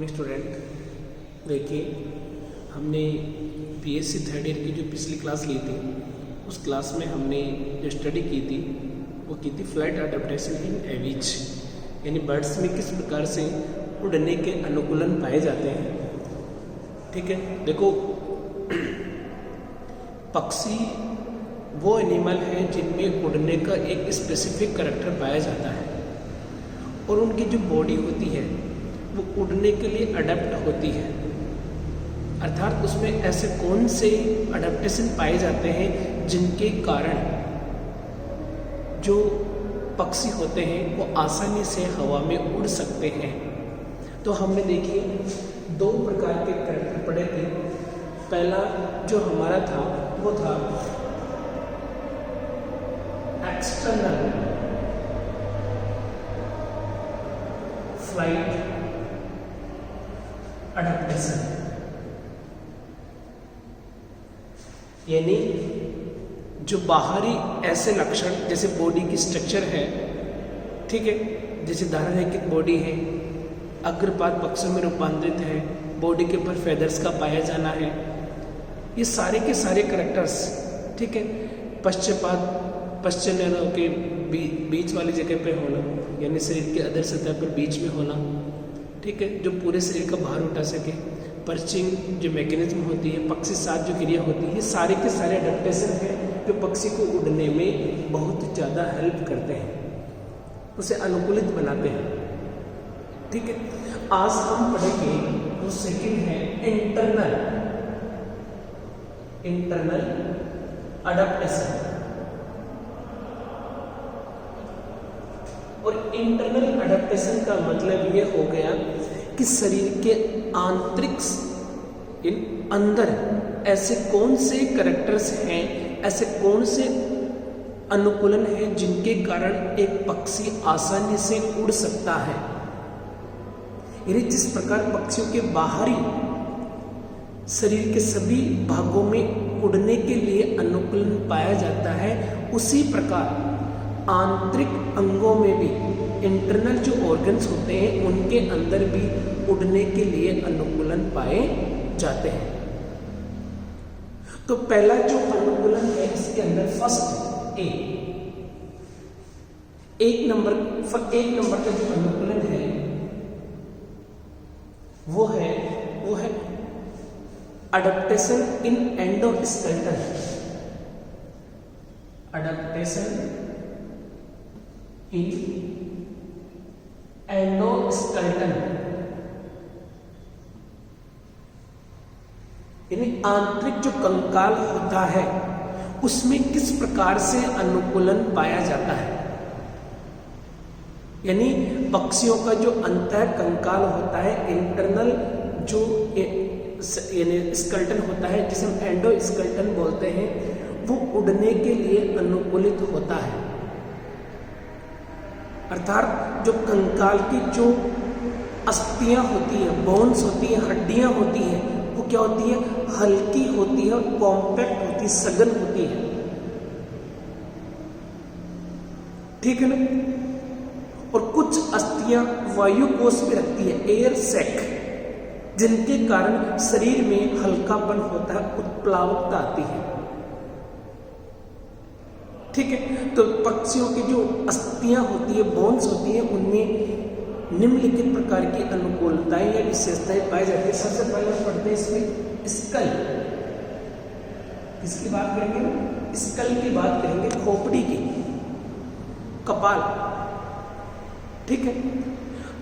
Student, देखिए हमने BSc third year की जो पिछली क्लास ली थी उस क्लास में हमने जो स्टडी की थी वो की थी फ्लाइट अडेप्टेशन इन एविज, यानी बर्ड्स में किस प्रकार से उड़ने के अनुकूलन पाए जाते हैं। ठीक है, देखो पक्षी वो एनिमल है जिनमें उड़ने का एक स्पेसिफिक करैक्टर पाया जाता है और उनकी जो बॉडी होती है वो उड़ने के लिए अडेप्ट होती है, अर्थात उसमें ऐसे कौन से अडेप्टेशन पाए जाते हैं जिनके कारण जो पक्षी होते हैं वो आसानी से हवा में उड़ सकते हैं। तो हमने देखिए दो प्रकार के करैक्टर पढ़े थे। पहला जो हमारा था वो था एक्सटर्नल फ्लाइट अडेप्टेशन, यानी जो बाहरी ऐसे लक्षण जैसे बॉडी की स्ट्रक्चर है, ठीक है, जैसे धारारेखित बॉडी है, अग्रपाद पक्षों में रूपांतरित है, बॉडी के ऊपर फेदर्स का पाया जाना है, ये सारे के सारे करैक्टर्स, ठीक है, पश्चिम के बीच वाली जगह पे होना, यानी शरीर के अधर सतह पर बीच में होना, ठीक है, जो पूरे शरीर का भार उठा सके, पर्चिंग जो मैकेनिज्म होती है, पक्षी साथ जो क्रिया होती है, ये सारे के सारे अडेप्टेशन है जो पक्षी को उड़ने में बहुत ज़्यादा हेल्प करते हैं, उसे अनुकूलित बनाते हैं। ठीक है, आज हम पढ़ेंगे वो सेकंड है इंटरनल अडेप्टेशन। और इंटरनल अडेप्टेशन का मतलब ये हो गया कि शरीर के आंतरिक अंदर ऐसे कौन से करैक्टर्स हैं, ऐसे कौन से अनुकूलन है जिनके कारण एक पक्षी आसानी से उड़ सकता है। यानी जिस प्रकार पक्षियों के बाहरी शरीर के सभी भागों में उड़ने के लिए अनुकूलन पाया जाता है, उसी प्रकार आंतरिक अंगों में भी इंटरनल जो ऑर्गन्स होते हैं उनके अंदर भी उड़ने के लिए अनुकूलन पाए जाते हैं। तो पहला जो अनुकूलन है इसके अंदर फर्स्ट एक नंबर का जो अनुकूलन है वो है अडेप्टेशन इन एंडोस्केलेटन। अडेप्टेशन इन एंडोस्केलेटन, यानी आंतरिक जो कंकाल होता है उसमें किस प्रकार से अनुकूलन पाया जाता है। यानी पक्षियों का जो अंतः कंकाल होता है, इंटरनल जो यानी स्केलेटन होता है जिसे हम एंडोस्केलेटन बोलते हैं, वो उड़ने के लिए अनुकूलित होता है। अर्थात जो कंकाल की जो अस्थियां होती है, बोन्स होती है, हड्डियां होती हैं, वो क्या होती है, हल्की होती है, कॉम्पैक्ट होती है, सघन होती है। ठीक है ना। और कुछ अस्थियां वायु कोश में रखती है, एयर सैक, जिनके कारण शरीर में हल्कापन होता है, उत्प्लावकता आती है। ठीक है, तो पक्षियों की जो अस्थियां होती है, बोन्स होती है, उनमें निम्नलिखित प्रकार की अनुकूलताएं या विशेषताएं पाई जाती है। सबसे पहले पढ़ते हैं इसमें स्कल। किसकी बात करेंगे? स्कल की बात करेंगे, खोपड़ी की, कपाल। ठीक है,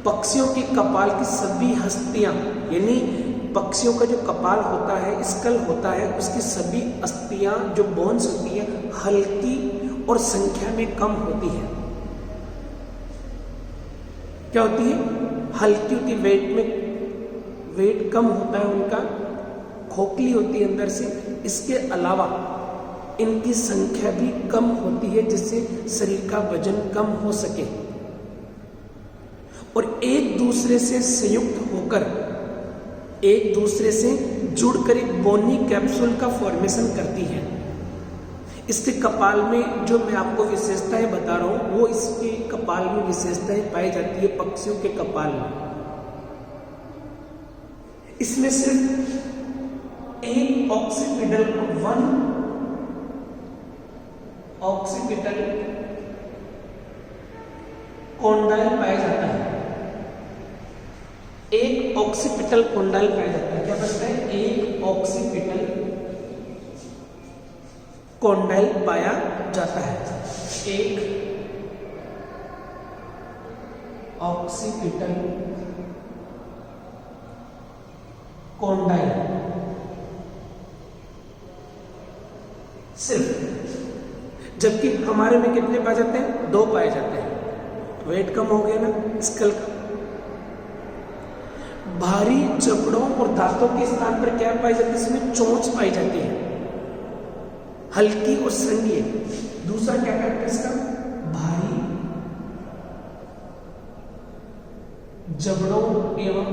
पक्षियों के कपाल की सभी हस्तियां, यानी पक्षियों का जो कपाल होता है, स्कल होता है, उसकी सभी अस्थियां जो बोन्स होती है हल्की और संख्या में कम होती है। क्या होती है? हल्की होती, वेट कम होता है उनका, खोखली होती है अंदर से। इसके अलावा इनकी संख्या भी कम होती है जिससे शरीर का वजन कम हो सके और एक दूसरे से संयुक्त होकर, एक दूसरे से जुड़कर एक बोनी कैप्सूल का फॉर्मेशन करती है। इसके कपाल में जो मैं आपको विशेषताएं बता रहा हूं वो इसके कपाल में विशेषताएं पाई जाती है पक्षियों के कपाल में। इसमें सिर्फ एक ऑक्सीपिटल कॉन्डाइल पाया जाता है। एक ऑक्सीपिटल कॉन्डाइल पाया जाता है। क्या बचता है? एक ऑक्सीपिटल कॉन्डाइल पाया जाता है। एक ऑक्सीपिटल कॉन्डाइल सिर्फ, जबकि हमारे में कितने पाए जाते हैं? 2 पाए जाते हैं। वेट कम हो गया ना स्कल का। भारी जबड़ों और दांतों के स्थान पर क्या पाई जाती है? इसमें चोंच पाई जाती है, हल्की और श्रृंगीय। दूसरा क्या कहते हैं इसका? भारी जबड़ों एवं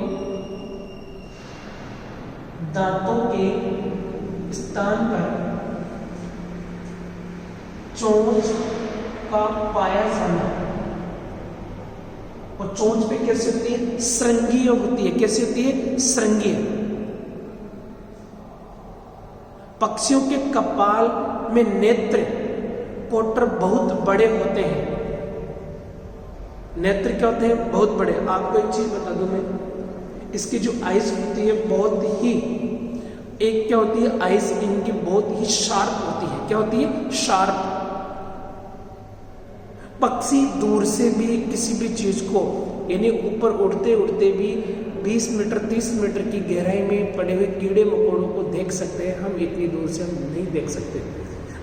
दांतों के स्थान पर चोंच का पाया जाना। और चोंच पे कैसे होती है? श्रृंगीय होती है। कैसी होती है? श्रृंगीय। पक्षियों के कपाल में नेत्र कोटर बहुत बड़े होते हैं। नेत्र क्या होते हैं? बहुत बड़े। आपको एक चीज बता दूं मैं, इसकी जो आइज होती है बहुत ही, एक क्या होती है? आइज इनकी बहुत ही शार्प होती है। क्या होती है? शार्प। पक्षी दूर से भी किसी भी चीज को, यानी ऊपर उड़ते उड़ते भी 20 मीटर 30 मीटर की गहराई में पड़े हुए कीड़े मकोड़ों को देख सकते हैं। हम इतनी दूर से हम नहीं देख सकते।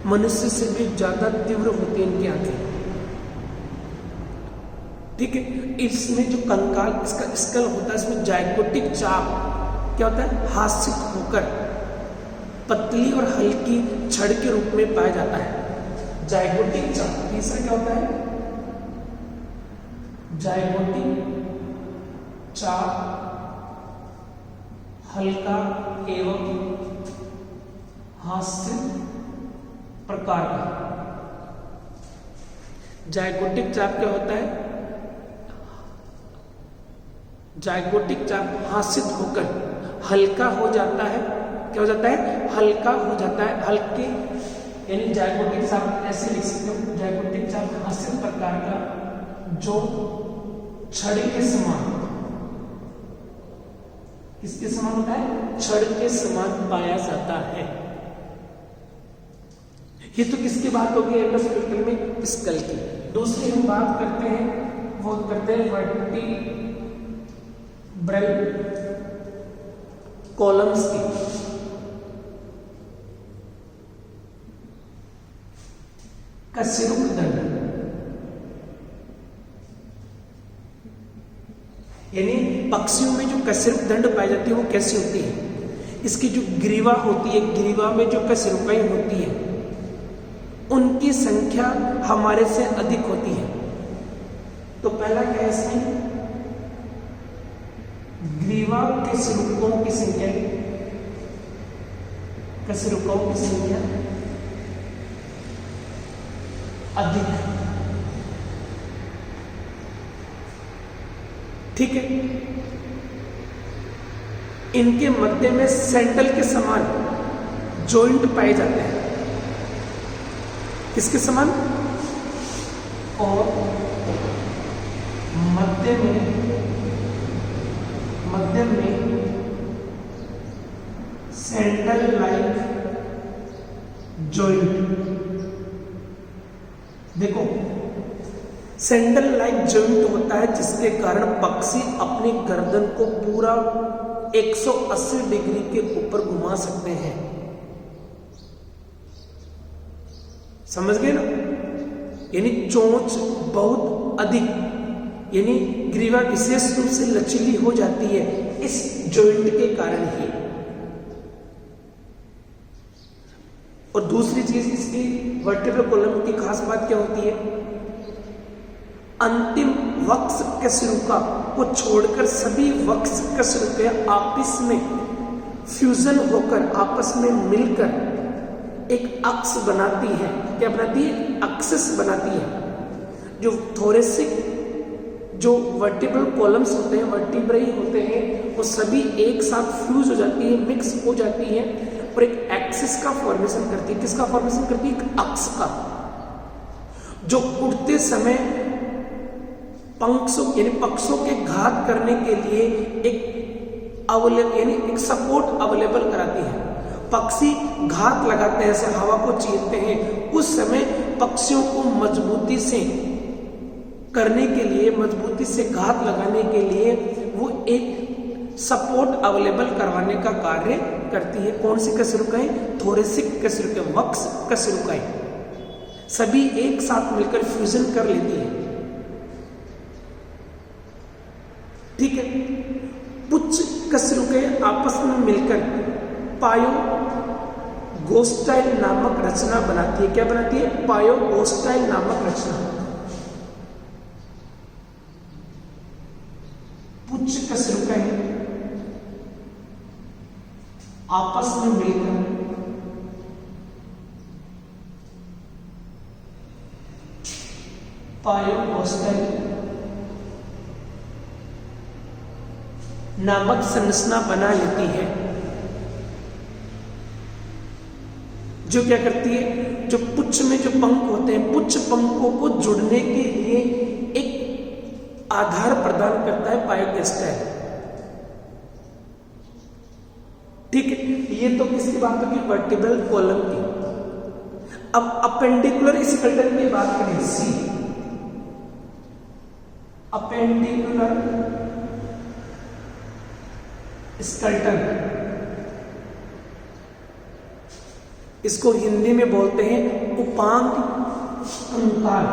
मनुष्य से भी ज्यादा तीव्र होती है इनकी आंखें। ठीक है। इसमें जो कंकाल, इसका स्कल होता है, इसमें जाइगोटिक चाप क्या होता है? हासिक होकर पतली और हल्की छड़ के रूप में पाया जाता है। जाइगोटिक चाप। तीसरा क्या होता है? जाइगोटिक चाप हल्का एवं हास्य प्रकार का। जाइगोटिक चाप क्या होता है? जाइगोटिक चाप हासित होकर हल्का हो जाता है। क्या हो जाता है? हल्का हो जाता है। हल्के, यानी जाइगोटिक चाप ऐसे लिख सकते हो, जाइगोटिक चाप हासित प्रकार का जो छड़ के समान, किसके समान होता है? छड़ के समान पाया जाता है। ये तो किसकी बात होगी? एंडोस्केलेटल में स्कल की। दूसरी हम बात करते हैं, वो करते हैं वर्टिब्रल कॉलम्स की। कशेरुक दंड, यानी पक्षियों में जो कशेरुक दंड पाई जाती है वो कैसी होती है? इसकी जो ग्रीवा होती है, ग्रीवा में जो कशेरुकाएं होती है उनकी संख्या हमारे से अधिक होती है। तो पहला क्या है इसमें? ग्रीवा कशेरुकों की संख्या, कशेरुकों की संख्या अधिक। ठीक है। इनके मध्य में सैंडल के समान जॉइंट पाए जाते हैं। किसके समान? और मध्य में सैंडल लाइक जॉइंट। देखो, सैंडल लाइक जॉइंट होता है जिसके कारण पक्षी अपनी गर्दन को पूरा 180 डिग्री के ऊपर घुमा सकते हैं। समझ गए ना? यानी चोंच बहुत अधिक, यानी ग्रीवा विशेष रूप से लचीली हो जाती है इस जॉइंट के कारण ही। और दूसरी चीज इसकी वर्टिब्रल कॉलम की खास बात क्या होती है? अंतिम वक्ष कशेरुका को छोड़कर सभी वक्ष कशेरुके आपस में फ्यूजन होकर, आपस में मिलकर एक अक्ष बनाती है। क्या बनाती है? एक्सिस बनाती है। जो थोरेसिक, जो वर्टिब्रल कॉलम्स होते हैं, वर्टिब्राई होते हैं, वो सभी एक साथ फ्यूज हो जाती है, मिक्स हो जाती है और एक एक्सिस का फॉर्मेशन करती है। किसका फॉर्मेशन करती है? एक अक्ष का, जो उड़ते समय पंखों यानी पक्षों के घात करने के लिए एक अवेलेबल यानी एक सपोर्ट अवेलेबल कराती है। पक्षी घात लगाते हैं, ऐसे हवा को चीरते हैं, उस समय पक्षियों को मजबूती से करने के लिए, मजबूती से घात लगाने के लिए वो एक सपोर्ट अवेलेबल करवाने का कार्य करती है। कौन सी कशेरुकाएं? थोरेसिक कशेरुकाएं, वक्ष कशेरुकाएं सभी एक साथ मिलकर फ्यूजन कर लेती है। ठीक है। पुच्छ कशेरुकाएं आपस में मिलकर पायोगोस्टाइल नामक रचना बनाती है। क्या बनाती है? पायोगोस्टाइल नामक रचना। पुच्छ कशेरुकाएं आपस में मिलकर पायोगोस्टाइल नामक संरचना बना लेती है, जो क्या करती है? जो पुच्छ में जो पंख होते हैं, पुच्छ पंखों को जुड़ने के लिए एक आधार प्रदान करता है पायोगोस्टाइल। ठीक है, ये तो किसकी बात होगी? वर्टिब्रल कॉलम की। अब अपेंडिकुलर स्केलेटन की बात करें, सी अपेंडिकुलर स्केलेटन, इसको हिंदी में बोलते हैं उपांग कंकाल।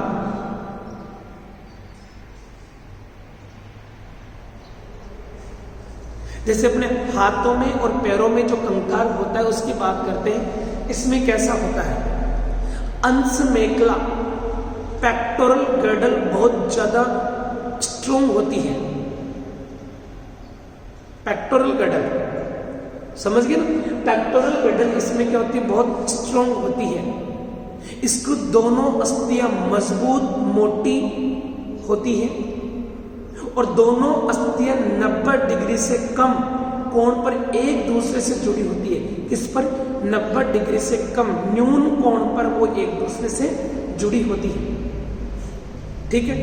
जैसे अपने हाथों में और पैरों में जो कंकाल होता है उसकी बात करते हैं, इसमें कैसा होता है? अंश मेखला पेक्टोरल गर्डल बहुत ज्यादा स्ट्रोंग होती है। पेक्टोरल गर्डल समझ गए ना? पेक्टोरल गर्डल इसमें क्या होती है? बहुत स्ट्रोंग होती है। इसको दोनों अस्थियां मजबूत मोटी होती है और दोनों अस्थियां 90 डिग्री से कम कोण पर एक दूसरे से जुड़ी होती है। किस पर? 90 डिग्री से कम न्यून कोण पर वो एक दूसरे से जुड़ी होती है। ठीक है।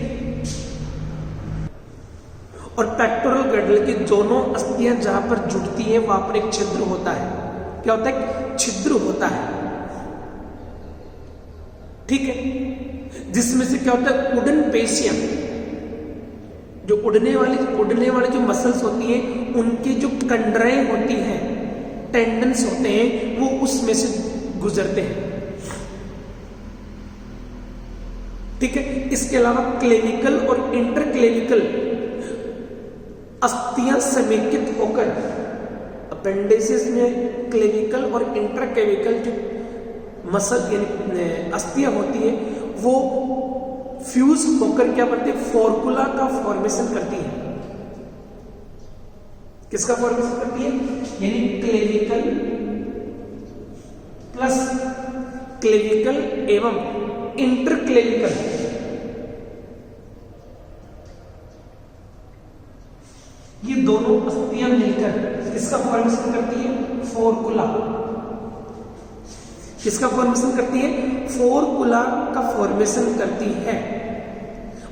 और पेक्टोरल गर्डल की दोनों अस्थियां जहां पर जुड़ती है वहां पर एक छिद्र होता है। क्या होता है? छिद्र होता है। ठीक है। जिसमें से क्या होता है? उड़न पेशियां, जो उड़ने वाली जो मसल्स होती है, उनकी जो कंडराएं होती हैं, टेंडन्स होते हैं, वो उसमें से गुजरते हैं। ठीक है। इसके अलावा क्लेविकल और इंटरक्लेविकल अस्थियां समेकित होकर, अपेंडिसेस में क्लेविकल और इंटरक्लेविकल जो मसल यानी अस्थियां होती है वो फ्यूज होकर क्या बनती है? फोर्कुला का फॉर्मेशन करती है। किसका फॉर्मेशन करती है? यानी क्लेविकल प्लस क्लेविकल एवं इंटरक्लेविकल, ये दोनों अस्थियां मिलकर किसका फॉर्मेशन करती है? फोर्कुला। किसका फॉर्मेशन करती है? फोर्कुला का फॉर्मेशन करती है।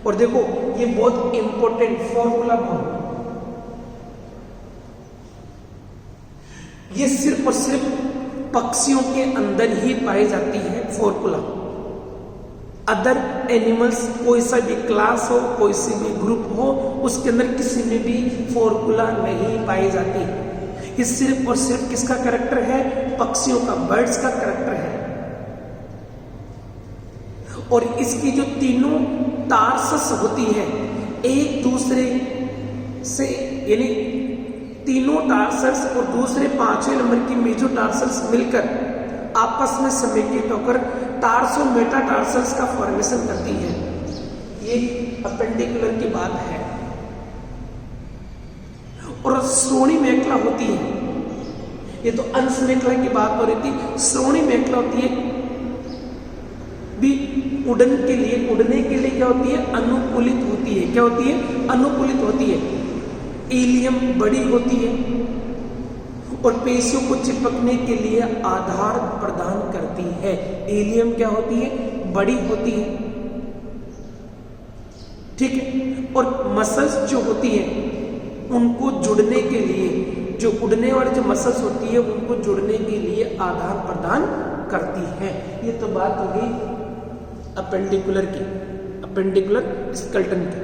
और देखो ये बहुत इंपॉर्टेंट फोर्कुला बोन, ये सिर्फ और सिर्फ पक्षियों के अंदर ही पाई जाती है फोर्कुला। अदर एनिमल्स, कोई सा भी क्लास हो, कोई सी भी ग्रुप हो, उसके अंदर किसी में भी फोर्कुला नहीं पाई जाती। ये सिर्फ और सिर्फ किसका कैरेक्टर है? पक्षियों का, बर्ड्स का कैरेक्टर है। और इसकी जो तीनों टार्सस होती है एक दूसरे से, यानी तीनों टार्सस और दूसरे 5वें नंबर की मेजो टार्सस मिलकर आपस में समेकित होकर टार्सो मेटाटार्सल्स का फॉर्मेशन करती है। ये अपेंडिकुलर की बात है। और श्रोणी मेखला होती है, ये तो अंश मेखला की बात हो रही थी। श्रोणी मेखला होती है भी उड़ने के लिए क्या होती है? अनुकूलित होती है। क्या होती है? अनुकूलित होती है। इलियम बड़ी होती है और पेशियों को चिपकने के लिए आधार प्रदान करती है। इलियम क्या होती है? बड़ी होती है, ठीक है। और मसल्स जो होती है उनको जुड़ने के लिए, जो उड़ने वाली जो मसल्स होती है उनको जुड़ने के लिए आधार प्रदान करती है। ये तो बात हो गई अपेंडिकुलर की, अपेंडिकुलर स्केलेटन की।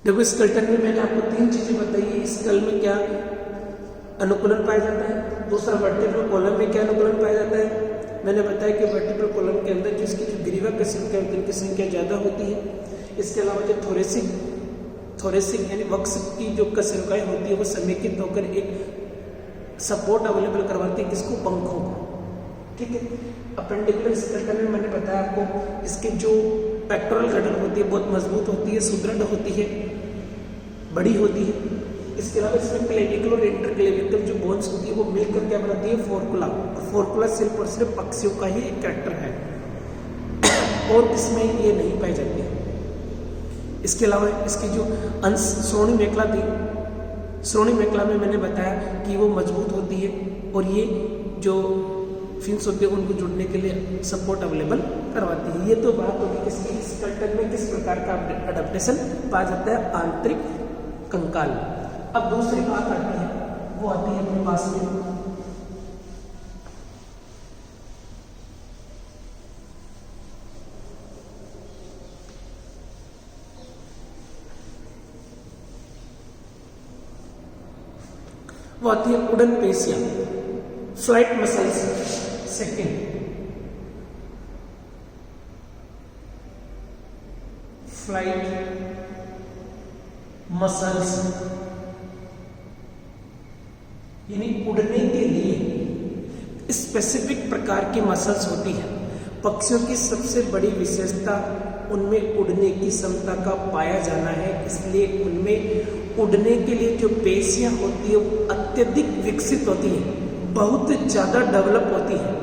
देखो स्केलेटन में मैंने आपको 3 चीजें बताई। स्कल में क्या अनुकूलन पाया जाता है, दूसरा वर्टिब्रल कॉलम में क्या अनुकूलन पाया जाता है। मैंने बताया कि वर्टिब्रल कॉलम के अंदर जिसकी जो ग्रीवा कशेरुका है उनकी संख्या ज्यादा होती है। इसके अलावा जो थोरेसिक यानी वक्ष की जो कशेरुकाएं होती है वो समेकित होकर एक सपोर्ट अवेलेबल करवाती है, किसको? पंखों को, ठीक है। अपेंडिकुलर स्केलेटन में मैंने बताया आपको इसके जो पेक्टोरल गठन होती है बहुत मजबूत होती है, सुदृढ़ होती है, बड़ी होती है। इसके अलावा इसमें क्लेविकल और इंटरक्लेविकल जो बोन्स होती है वो मिलकर क्या बनाती है? फोर्कुला। और फोर्कुला सिर्फ और सिर्फ पक्षियों का ही एक कैरेक्टर है और इसमें ये नहीं पाई जाती है। इसके अलावा इसकी जो अंश श्रोणी मेखला थी, श्रोणी मेखला में मैंने बताया कि वो मजबूत होती है और ये जो फिन्स होते हैं उनको जुड़ने के लिए सपोर्ट अवेलेबल करवाती है। ये तो बात होगी किसकी? स्केलेटन में किस प्रकार का अडेप्टेशन पाया जाता है? आंतरिक कंकाल। अब दूसरी बात आती है, वो आती है अपने पास में वो आती है उड़न पेशियां, flight muscles. Second, flight muscles यानी उड़ने के लिए स्पेसिफिक प्रकार की मसल्स होती है। पक्षियों की सबसे बड़ी विशेषता उनमें उड़ने की क्षमता का पाया जाना है, इसलिए उनमें उड़ने के लिए जो पेशियां होती है वो अत्यधिक विकसित होती है, बहुत ज़्यादा डेवलप होती है।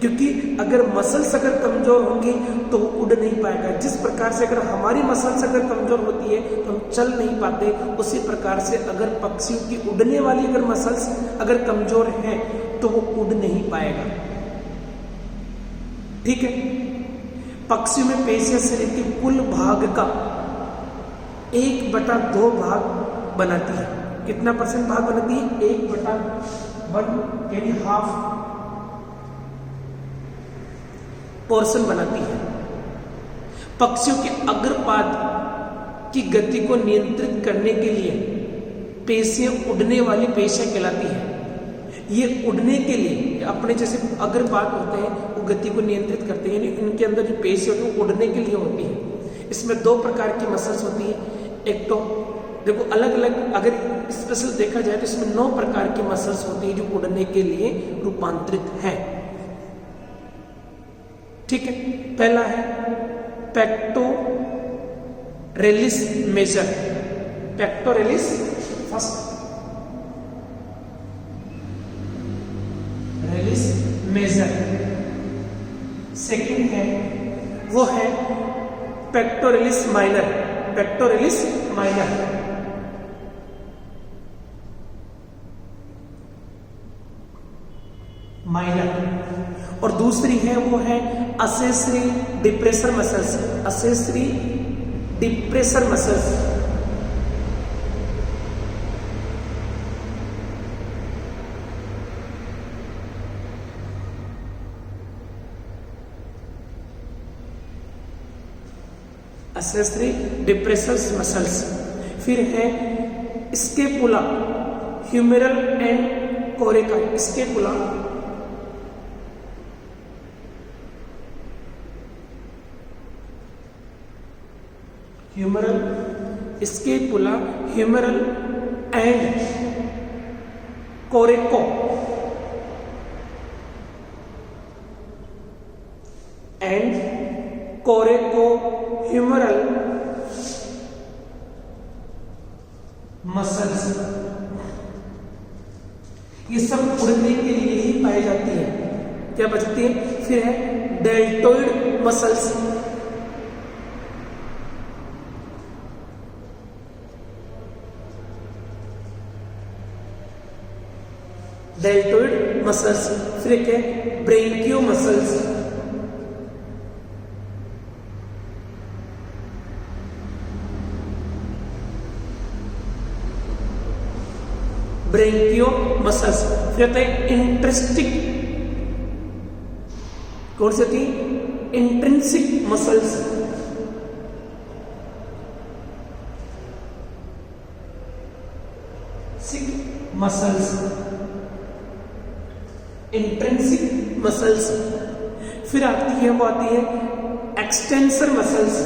क्योंकि अगर मसल्स अगर कमजोर होंगी तो वो उड़ नहीं पाएगा। जिस प्रकार से अगर हमारी मसल्स अगर कमजोर होती है तो हम चल नहीं पाते, उसी प्रकार से अगर पक्षियों की उड़ने वाली अगर मसल्स अगर कमजोर हैं तो वो उड़ नहीं पाएगा, ठीक है। पक्षियों में पेशियां शरीर के कुल भाग का 1/2 भाग बनाती है। कितना % भाग बनाती है? 1/1 यानी हाफ पोर्शन बनाती है। पक्षियों के अग्रपाद की गति को नियंत्रित करने के लिए पेशियां उड़ने वाली पेशियां कहलाती है। ये उड़ने के लिए अपने जैसे अग्रपाद होते हैं वो गति को नियंत्रित करते हैं, यानी इनके अंदर जो पेशियां होती है वो उड़ने के लिए होती है। इसमें 2 प्रकार की मसल्स होती है। एक तो देखो अलग अलग अगर स्पेशल देखा जाए तो इसमें 9 प्रकार की मसल्स होती है जो उड़ने के लिए रूपांतरित है, ठीक है। पहला है पेक्टोरेलिस मेजर, पेक्टोरेलिस फर्स्ट, रेलिस मेजर। सेकंड है वो है pectoralis minor, pectoralis minor. Minor और दूसरी है वो है accessory depressor muscles, accessory depressor muscles. Accessory depressor muscles. फिर है scapula, humeral and coraco. Scapula humeral, scapula, humeral and coraco and coraco humeral muscles, ये सब उड़ने के लिए ही पाई जाती है। क्या बचती है? फिर है डेल्टोइड मसल्स, डेल्टोइड मसल्स, फिर एक है ब्रेकियो मसल्स, ब्रेकियो मसल्स, फिर होता है इंट्रिस्टिक, कौन सी होती है? Intrinsic muscles, muscles, intrinsic muscles, फिर आती है वो आती है एक्सटेंसर मसल्स,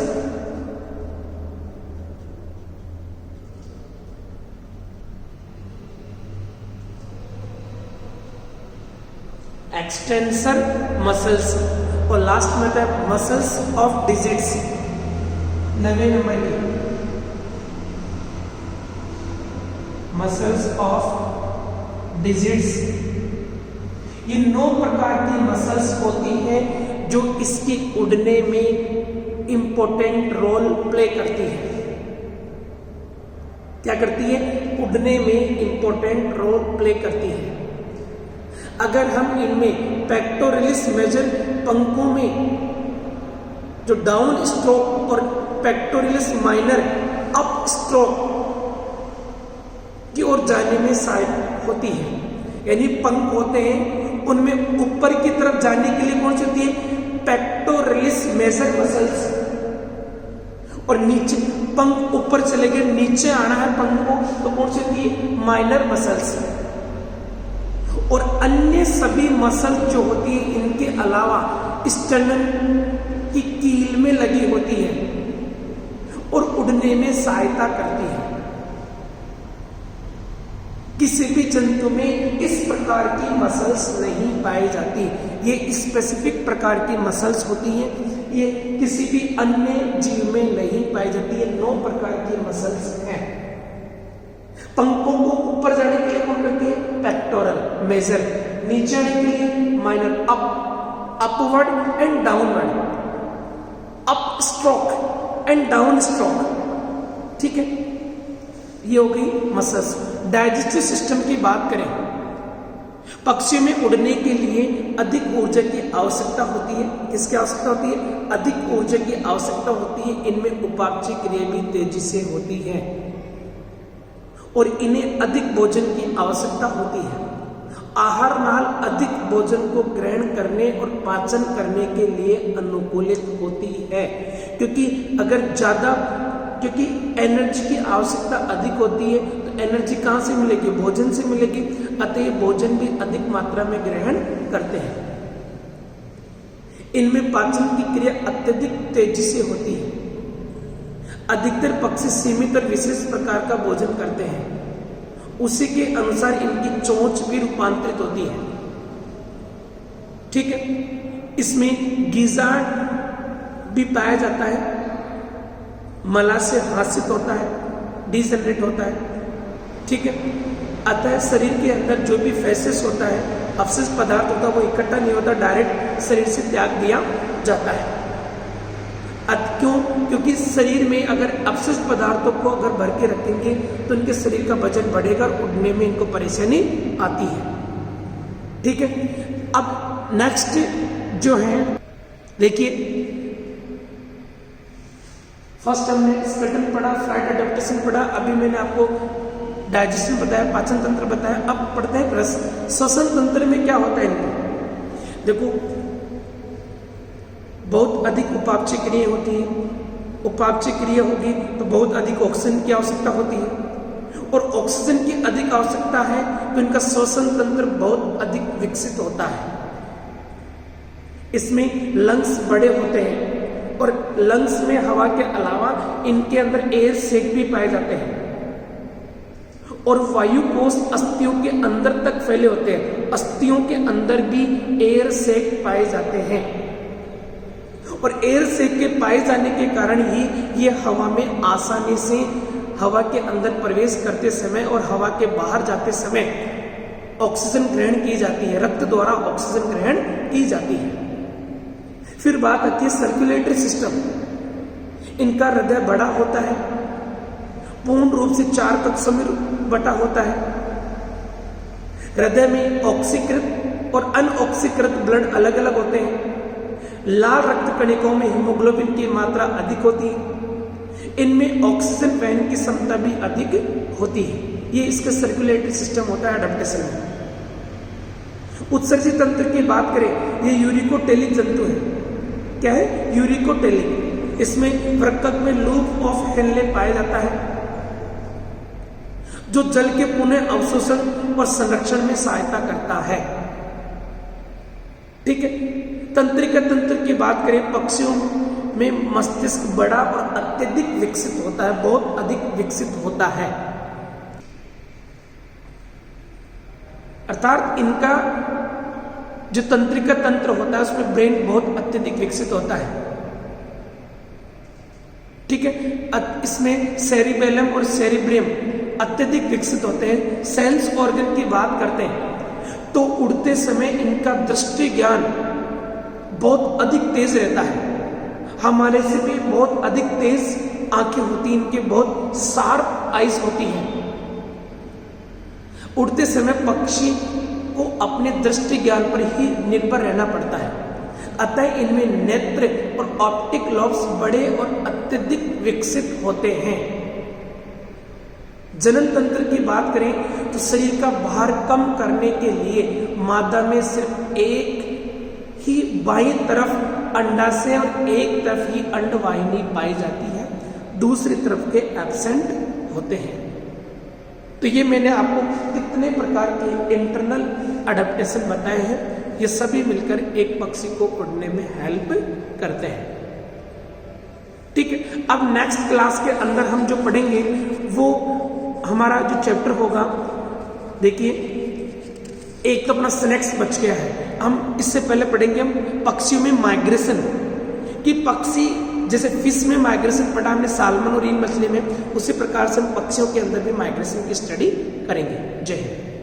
एक्सटेंसर मसल्स, और लास्ट में आता है मसल्स ऑफ डिजिट्स, 9वें नंबर की मसल्स ऑफ डिजिट्स। ये 9 प्रकार की मसल्स होती हैं जो इसके उड़ने में इंपॉर्टेंट रोल प्ले करती है। क्या करती है? उड़ने में इंपॉर्टेंट रोल प्ले करती है। अगर हम इनमें पेक्टोरलिस मेजर, पंखों में जो डाउन स्ट्रोक और पेक्टोरलिस माइनर अप स्ट्रोक की ओर जाने में सहायक होती है, यानी पंख होते हैं उनमें ऊपर की तरफ जाने के लिए कौन सी होती है? पेक्टोरलिस मेजर मसल्स, और नीचे पंख ऊपर चले गए, नीचे आना है पंख को, तो कौन सी होती है? Minor muscles. और अन्य सभी मसल जो होती है इनके अलावा स्टर्नम की कील में लगी होती है और उड़ने में सहायता करती है। किसी भी जंतु में इस प्रकार की मसल्स नहीं पाई जाती, ये स्पेसिफिक प्रकार की मसल्स होती हैं, ये किसी भी अन्य जीव में नहीं पाई जाती है। 9 प्रकार की मसल्स हैं। पंखों को ऊपर जाने के लिए कौन करती है? पेक्टोरल मेजर, नीचे आने के लिए minor, upward and downward, up stroke and down stroke. ठीक है, ये हो गई मसल्स। डाइजेस्टिव सिस्टम की बात करें, पक्षियों में उड़ने के लिए अधिक ऊर्जा की आवश्यकता होती है। किसकी आवश्यकता होती है? अधिक ऊर्जा की आवश्यकता होती है। इनमें उपापचय क्रिया भी तेजी से होती है और इन्हें अधिक भोजन की आवश्यकता होती है। आहार नाल अधिक भोजन को ग्रहण करने और पाचन करने के लिए अनुकूलित होती है, क्योंकि एनर्जी की आवश्यकता अधिक होती है, तो एनर्जी कहाँ से मिलेगी? भोजन से मिलेगी, अतः भोजन भी अधिक मात्रा में ग्रहण करते हैं। इनमें पाचन की क्रिया अत्यधिक तेजी से होती है। अधिकतर पक्षी सीमित और विशेष प्रकार का भोजन करते हैं, उसी के अनुसार इनकी चोंच भी रूपांतरित होती है। ठीक है, इसमें गिजार्ड भी पाया जाता है, मला से हासित होता है, डिजनरेट होता है। ठीक है, अतः शरीर के अंदर जो भी फैसेस होता है, अवशेष पदार्थ होता है, वो इकट्ठा नहीं होता, डायरेक्ट शरीर से त्याग दिया जाता है। क्यों? क्योंकि शरीर में अगर अवशेष पदार्थों को अगर भर के रखेंगे तो इनके शरीर का वजन बढ़ेगा और उड़ने में इनको परेशानी आती है। ठीक है, अब नेक्स्ट जो है देखिए, फर्स्ट हमने स्केलेटन पढ़ा, फ्लाइट एडेप्टेशन पढ़ा, अभी मैंने आपको डाइजेशन बताया, पाचन तंत्र बताया। अब पढ़ते हैं प्रश्न, श्वसन तंत्र में क्या होता है इनको। देखो, बहुत अधिक उपापचय क्रिया होती है, उपापचय क्रिया होगी तो बहुत अधिक ऑक्सीजन की आवश्यकता होती है, और ऑक्सीजन की अधिक आवश्यकता है तो इनका श्वसन तंत्र बहुत अधिक विकसित होता है। इसमें लंग्स बड़े होते हैं और लंग्स में हवा के अलावा इनके अंदर एयर सैक भी पाए जाते हैं, और वायु कोष अस्थियों के अंदर तक फैले होते हैं। अस्थियों के अंदर भी एयर सैक पाए जाते हैं, और एयर सैक के पाए जाने के कारण ही ये हवा में आसानी से हवा के अंदर प्रवेश करते समय और हवा के बाहर जाते समय ऑक्सीजन ग्रहण की जाती है, रक्त द्वारा ऑक्सीजन ग्रहण की जाती है। फिर बात आती है सर्कुलेटरी सिस्टम। इनका हृदय बड़ा होता है, पूर्ण रूप से 4 कक्षों में बटा होता है। हृदय में ऑक्सीकृत और अनऑक्सीकृत ब्लड अलग अलग होते हैं। लाल रक्त कणिकाओं में हीमोग्लोबिन की मात्रा अधिक होती है। इनमें ऑक्सीजन वहन की क्षमता भी अधिक होती है। ये इसका सर्कुलेटरी सिस्टम होता है एडाप्टेशन में। उत्सर्जी तंत्र की बात करें, ये यूरिकोटेलिक जंतु है। क्या है? यूरिकोटेलिक। इसमें वृक्क में लूप ऑफ हेनले पाया जाता है, जो जल के पुनः अवशोषण और संरक्षण में सहायता करता है। ठीक है। तंत्रिका तंत्र की बात करें, पक्षियों में मस्तिष्क बड़ा और अत्यधिक विकसित होता है, बहुत अधिक विकसित होता है। अर्थात इनका जो तंत्रिका तंत्र होता है उसमें ब्रेन बहुत अत्यधिक विकसित होता है। ठीक है। इसमें सेरिबेलम और सेरिब्रियम अत्यधिक विकसित होते हैं। सेंस ऑर्गन की बात करते हैं तो उड़ते समय इनका दृष्टि ज्ञान बहुत अधिक तेज रहता है। हमारे से भी बहुत अधिक तेज आंखें होती हैं, इनके बहुत शार्प आईज होती हैं। उड़ते समय पक्षी को अपने दृष्टि ज्ञान पर ही निर्भर रहना पड़ता है। अतः इनमें नेत्र और ऑप्टिक लॉब्स बड़े और अत्यधिक विकसित होते हैं। जनन तंत्र की बात करें तो शरीर का भार कम करने के लिए मादा में सिर्फ एक ही बाईं तरफ अंडाशय और एक तरफ ही अंडवाहिनी पाई जाती है, दूसरी तरफ के एब्सेंट होते हैं। तो ये मैंने आपको कितने प्रकार के इंटरनल अडेप्टेशन बताए हैं, ये सभी मिलकर एक पक्षी को उड़ने में हेल्प करते हैं। ठीक है। अब नेक्स्ट क्लास के अंदर हम जो पढ़ेंगे वो हमारा जो चैप्टर होगा, देखिए एक तो अपना स्नेक्स बच गया है। हम इससे पहले पढ़ेंगे हम पक्षियों में माइग्रेशन कि पक्षी, जैसे फिश में माइग्रेशन पढ़ा हमने साल्मन और रीन मछली में, उसी प्रकार से हम पक्षियों के अंदर भी माइग्रेशन की स्टडी करेंगे। जय हिंद।